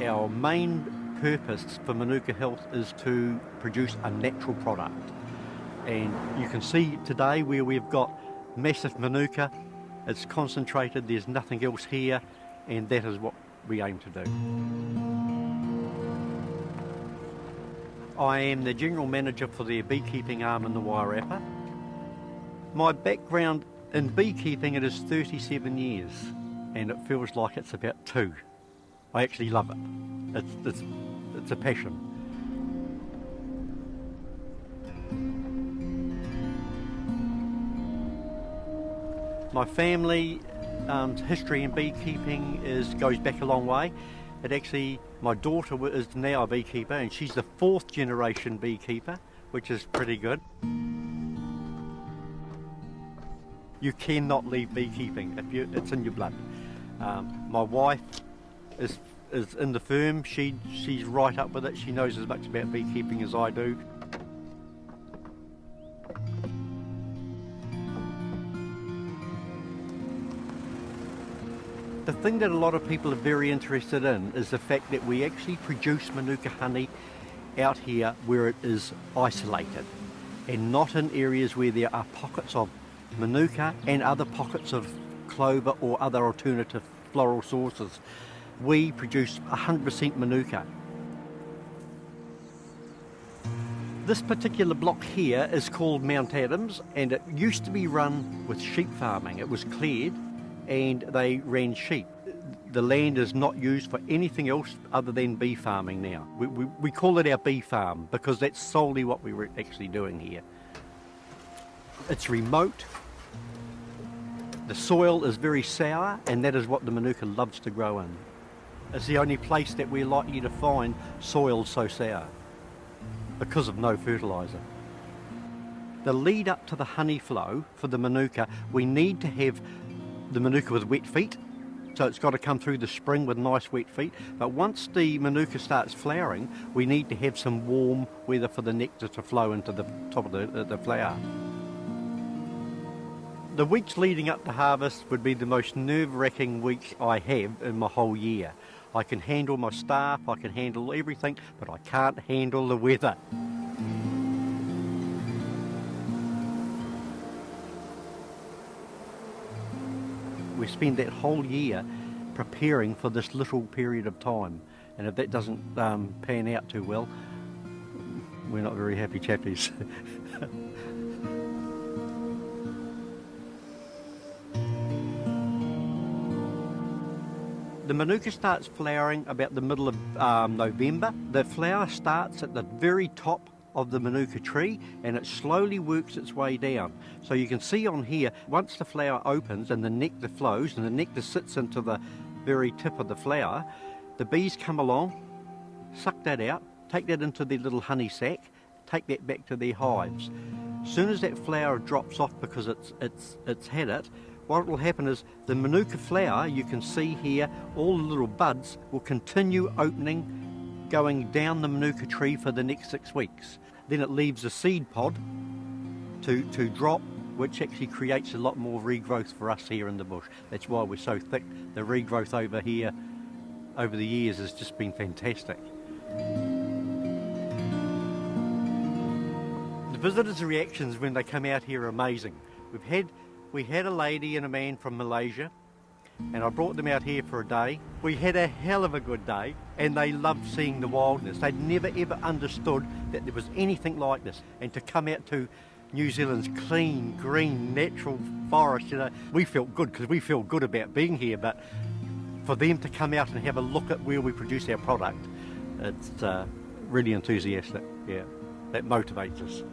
Our main purpose for Manuka Health is to produce a natural product. And you can see today where we've got massive Manuka, it's concentrated, there's nothing else here, and that is what we aim to do. I am the General Manager for their beekeeping arm in the Wairarapa. My background in beekeeping, it is 37 years, and it feels like it's about 2. I actually love it. It's a passion. My family history in beekeeping goes back a long way. My daughter is now a beekeeper, and she's the 4th generation beekeeper, which is pretty good. You cannot leave beekeeping, it's in your blood. My wife is in the firm, she's right up with it, she knows as much about beekeeping as I do. The thing that a lot of people are very interested in is the fact that we actually produce Manuka honey out here where it is isolated and not in areas where there are pockets of Manuka and other pockets of clover or other alternative floral sources. We produce 100% Manuka. This particular block here is called Mount Adams, and it used to be run with sheep farming. It was cleared and they ran sheep. The land is not used for anything else other than bee farming now. We call it our bee farm because that's solely what we were actually doing here. It's remote. The soil is very sour, and that is what the Manuka loves to grow in. It's the only place that we're likely to find soil so sour because of no fertiliser. The lead up to the honey flow for the Manuka, we need to have the Manuka with wet feet, so it's got to come through the spring with nice wet feet. But once the Manuka starts flowering, we need to have some warm weather for the nectar to flow into the top of the flower. The weeks leading up to harvest would be the most nerve-wracking weeks I have in my whole year. I can handle my staff, I can handle everything, but I can't handle the weather. We spend that whole year preparing for this little period of time, and if that doesn't pan out too well, we're not very happy chappies. The Manuka starts flowering about the middle of November. The flower starts at the very top of the Manuka tree and it slowly works its way down. So you can see on here, once the flower opens and the nectar flows and the nectar sits into the very tip of the flower, the bees come along, suck that out, take that into their little honey sac, take that back to their hives. As soon as that flower drops off because it's had it, what will happen is the Manuka flower, you can see here, all the little buds will continue opening, going down the Manuka tree for the next 6 weeks. Then it leaves a seed pod to drop, which actually creates a lot more regrowth for us here in the bush. That's why we're so thick. The regrowth over here, over the years, has just been fantastic. The visitors' reactions when they come out here are amazing. We had a lady and a man from Malaysia, and I brought them out here for a day. We had a hell of a good day, and they loved seeing the wildness. They'd never ever understood that there was anything like this. And to come out to New Zealand's clean, green, natural forest, you know, we felt good because we feel good about being here, but for them to come out and have a look at where we produce our product, it's really enthusiastic, yeah. That motivates us.